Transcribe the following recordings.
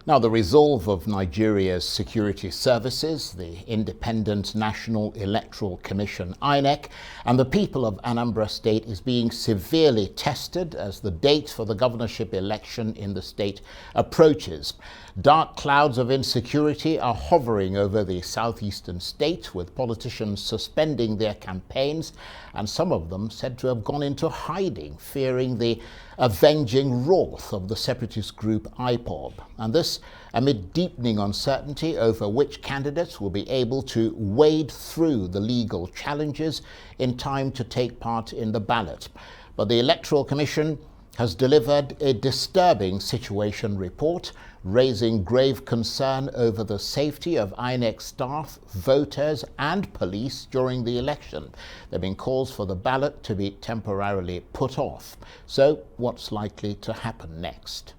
Now, the resolve of Nigeria's security services, the Independent National Electoral Commission, INEC, and the people of Anambra State is being severely tested as the date for the governorship election in the state approaches. Dark clouds of insecurity are hovering over the southeastern state, with politicians suspending their campaigns, and some of them said to have gone into hiding, fearing the avenging wrath of the separatist group IPOB. And this amid deepening uncertainty over which candidates will be able to wade through the legal challenges in time to take part in the ballot. But the Electoral Commission has delivered a disturbing situation report, raising grave concern over the safety of INEC staff, voters and police during the election. There have been calls for the ballot to be temporarily put off. So what's likely to happen next?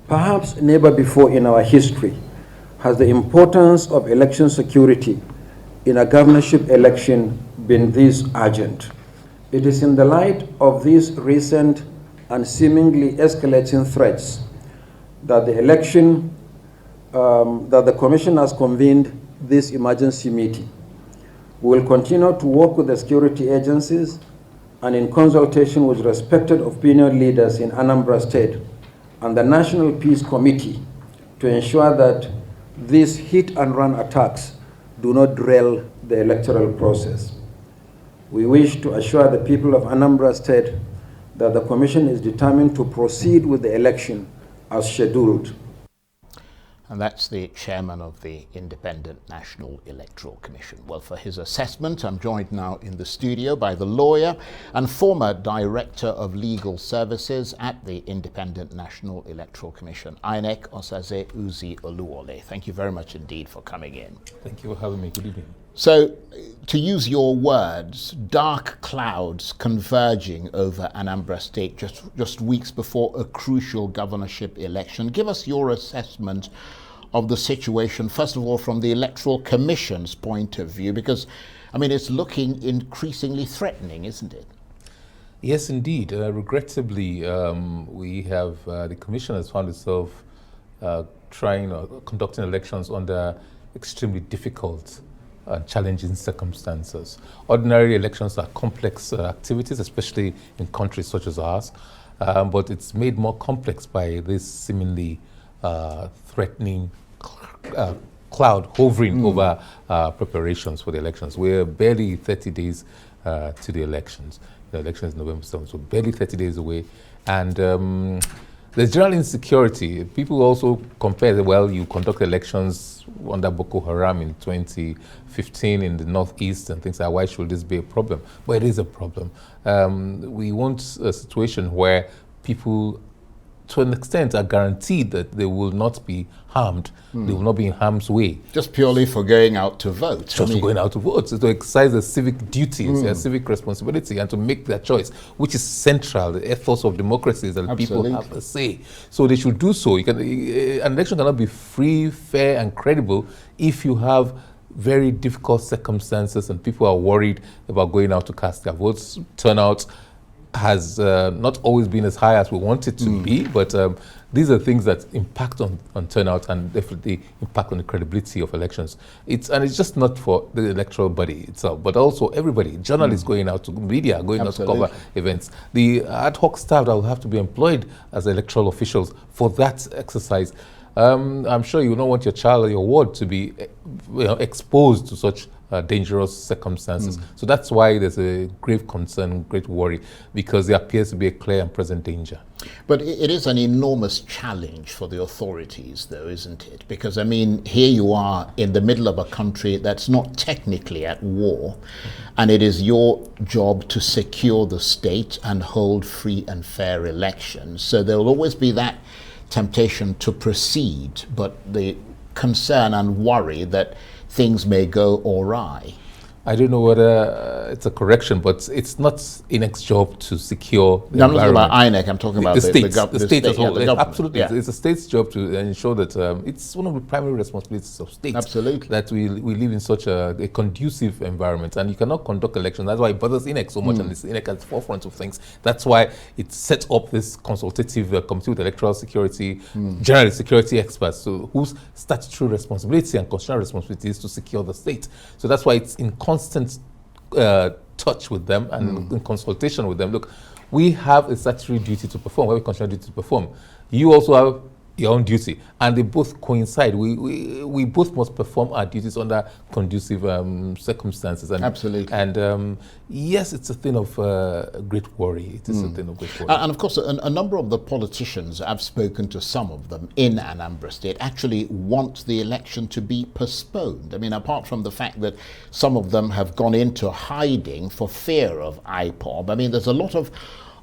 Perhaps never before in our history has the importance of election security in a governorship election been this urgent. It is in the light of these recent and seemingly escalating threats that the Commission has convened this emergency meeting. We will continue to work with the security agencies and in consultation with respected opinion leaders in Anambra State and the National Peace Committee to ensure that these hit-and-run attacks do not derail the electoral process. We wish to assure the people of Anambra State that the Commission is determined to proceed with the election as scheduled. And that's the chairman of the Independent National Electoral Commission. Well, for his assessment, I'm joined now in the studio by the lawyer and former Director of Legal Services at the Independent National Electoral Commission, INEC, Osaze Uzzi Oluwole. Thank you very much indeed for coming in. Thank you for having me. Good evening. So, to use your words, dark clouds converging over Anambra State just weeks before a crucial governorship election. Give us your assessment of the situation, first of all, from the Electoral Commission's point of view, because, I mean, it's looking increasingly threatening, isn't it? Yes, indeed. Regrettably, we have, the Commission has found itself conducting elections under extremely difficult challenging circumstances. Ordinary elections are complex activities, especially in countries such as ours, but it's made more complex by this seemingly threatening cloud hovering over preparations for the elections. We're barely 30 days to the elections. The election is November 7th, so barely 30 days away. And there's general insecurity. People also compare, well, you conduct elections under Boko Haram in 2015 in the northeast and things like that. Why should this be a problem? Well, it is a problem. We want a situation where people, to an extent, are guaranteed that they will not be harmed. They will not be in harm's way. Just purely for going out to vote. Just for going out to vote. So to exercise their civic duties, their civic responsibility, and to make their choice, which is central, the ethos of democracy is that people have a say. So they should do so. An election cannot be free, fair, and credible if you have very difficult circumstances and people are worried about going out to cast their votes. Turnout has not always been as high as we want it to be, but these are things that impact on turnout and definitely impact on the credibility of elections. It's just not for the electoral body itself, but also everybody, journalists going out to media, going out to cover events. The ad hoc staff that will have to be employed as electoral officials for that exercise. I'm sure you don't want your child or your ward to be exposed to such dangerous circumstances. So that's why there's a grave concern, great worry, because there appears to be a clear and present danger. But it is an enormous challenge for the authorities, though, isn't it? Because, I mean, here you are in the middle of a country that's not technically at war, and it is your job to secure the state and hold free and fair elections. So there will always be that temptation to proceed, but the concern and worry that things may go awry. I don't know whether it's a correction, but it's not INEC's job to secure the No, I'm not talking environment. about INEC, I'm talking about the state as well. the government. Absolutely. Yeah. It's the state's job to ensure that it's one of the primary responsibilities of states. Absolutely. That we live in such a conducive environment, and you cannot conduct elections. That's why it bothers INEC so much, and it's INEC at the forefront of things. That's why it set up this consultative committee with electoral security, generally security experts, so whose statutory responsibility and constitutional responsibility is to secure the state. So that's why it's in constant touch with them and in consultation with them. Look, we have a statutory duty to perform, we have a constitutional duty to perform. You also have your own duty, and they both coincide. We both must perform our duties under conducive circumstances. And, absolutely. And yes, it's a thing of great worry. It is a thing of great worry. And of course, a number of the politicians, I've spoken to some of them in Anambra State, actually want the election to be postponed. I mean, apart from the fact that some of them have gone into hiding for fear of IPOB, I mean, there's a lot of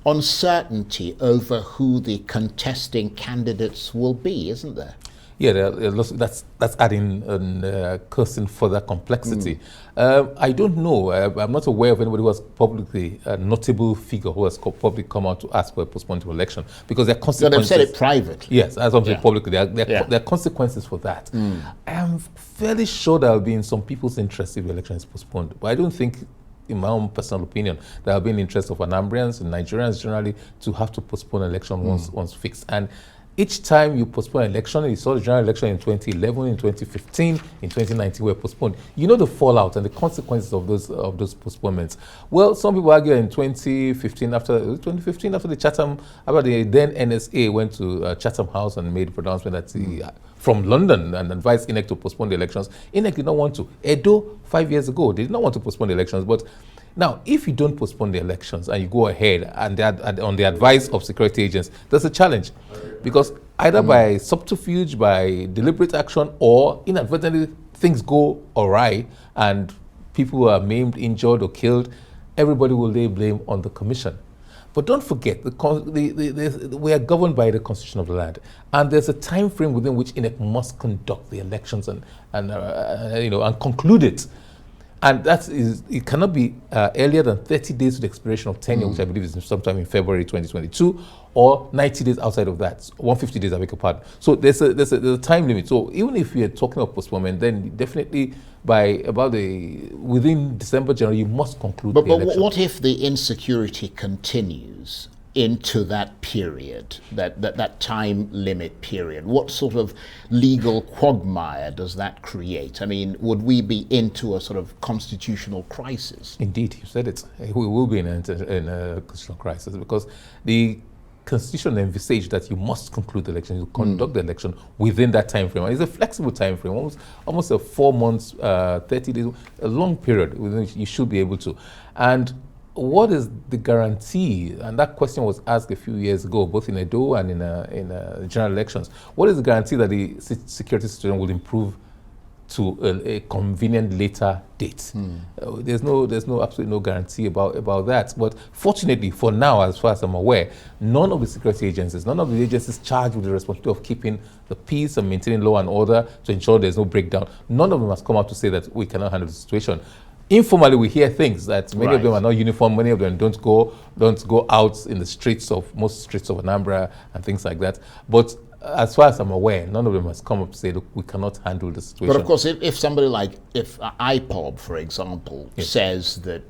uncertainty over who the contesting candidates will be, isn't there? Yeah, that's adding cursing further complexity. I don't know. I'm not aware of anybody who has publicly, a notable figure who has publicly come out to ask for a postponed election, because there are consequences. No, they've said it privately. Yes, as I'm saying publicly, there are consequences for that. I am fairly sure there will be in some people's interest if the election is postponed, but I don't think, in my own personal opinion, there have been interest of Anambrians and Nigerians generally to have to postpone election once fixed. And each time you postpone election, you saw the general election in 2011, in 2015, in 2019 were postponed. You know the fallout and the consequences of those postponements. Well, some people argue in 2015 after the Chatham, about the then NSA went to Chatham House and made a pronouncement that from London and advised INEC to postpone the elections. INEC did not want to. Edo, 5 years ago, they did not want to postpone the elections. But now, if you don't postpone the elections and you go ahead and on the advice of security agents, there's a challenge. Because either by subterfuge, by deliberate action, or inadvertently things go awry and people are maimed, injured, or killed, everybody will lay blame on the commission. But don't forget, we are governed by the constitution of the land, and there's a time frame within which INEC must conduct the elections and conclude it. And it cannot be earlier than 30 days to the expiration of tenure, which I believe is sometime in February 2022, or 90 days outside of that, 150 days, I beg your pardon. So there's a time limit. So even if you're talking of postponement, then definitely within December, January, you must conclude the election. But what if the insecurity continues into that period, that time limit period? What sort of legal quagmire does that create? I mean, would we be into a sort of constitutional crisis? Indeed, you said it. We will be in a constitutional crisis, because the Constitution envisaged that you must conclude the election, you conduct the election within that time frame. And it's a flexible time frame, almost a 4 months, 30 days, a long period within which you should be able to. And what is the guarantee? And that question was asked a few years ago, both in Edo and in general elections. What is the guarantee that the security situation will improve to a convenient later date? There's absolutely no guarantee about that. But fortunately, for now, as far as I'm aware, none of the security agencies, none of the agencies charged with the responsibility of keeping the peace and maintaining law and order to ensure there's no breakdown, none of them has come out to say that we cannot handle the situation. Informally, we hear things that many of them are not uniform, many of them don't go out in the most streets of Anambra and things like that. But as far as I'm aware, none of them has come up to say, look, we cannot handle the situation. But of course, if somebody if IPOB, for example, says that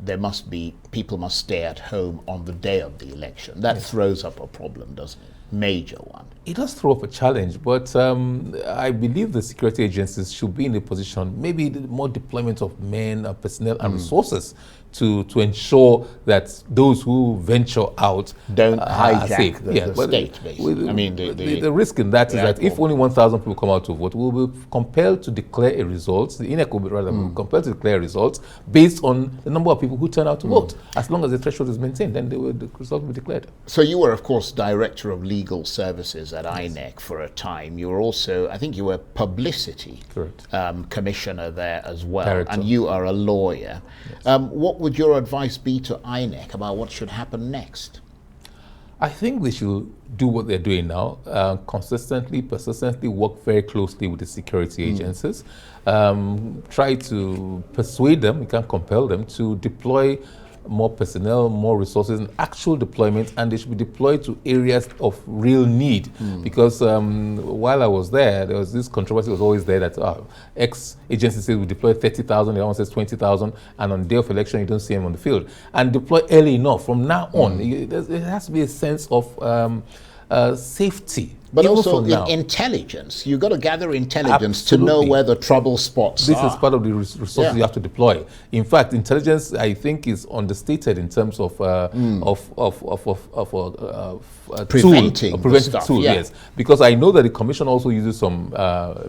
people must stay at home on the day of the election, that throws up a problem, doesn't it? Major one. It does throw up a challenge, but I believe the security agencies should be in a position, maybe more deployment of men, personnel, and resources to ensure that those who venture out don't hijack the state, basically. I mean, the risk in that is that if only 1,000 people come out to vote, we'll be compelled to declare a result. The INEC will be compelled to declare results based on the number of people who turn out to vote. As long as the threshold is maintained, then the result will be declared. So you were, of course, Director of Legal Services at INEC for a time. You were also, I think you were Publicity Commissioner there as well. Director. And you are a lawyer. Yes. What would your advice be to INEC about what should happen next? I think they should do what they're doing now, consistently, persistently work very closely with the security agencies, try to persuade them, you can't compel them, to deploy more personnel, more resources, and actual deployment, and they should be deployed to areas of real need. Because while I was there was this controversy was always there that X agency says we deploy 30,000, the other one says 20,000, and on the day of election you don't see them on the field. And deploy early enough. From now on, there has to be a sense of safety. But even also from now. Intelligence. You've got to gather intelligence Absolutely. to know where the trouble spots This are. is part of the resources you have to deploy. In fact, intelligence, I think, is understated in terms of Preventing preventive stuff, tool. yeah. Yes, because I know that the Commission also uses some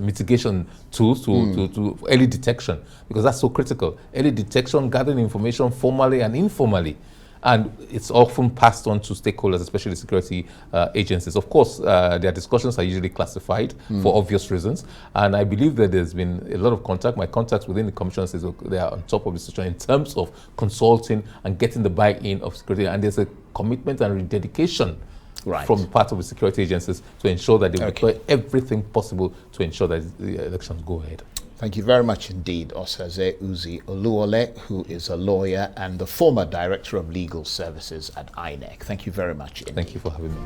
mitigation tools to early detection, because that's so critical. Early detection, gathering information formally and informally. And it's often passed on to stakeholders, especially security agencies. Of course, their discussions are usually classified for obvious reasons. And I believe that there's been a lot of contact. My contacts within the Commission says they are on top of the situation in terms of consulting and getting the buy-in of security. And there's a commitment and dedication from part of the security agencies to ensure that they deploy everything possible to ensure that the elections go ahead. Thank you very much indeed, Osaze Uzzi Oluwole, who is a lawyer and the former Director of Legal Services at INEC. Thank you very much indeed. Thank you for having me.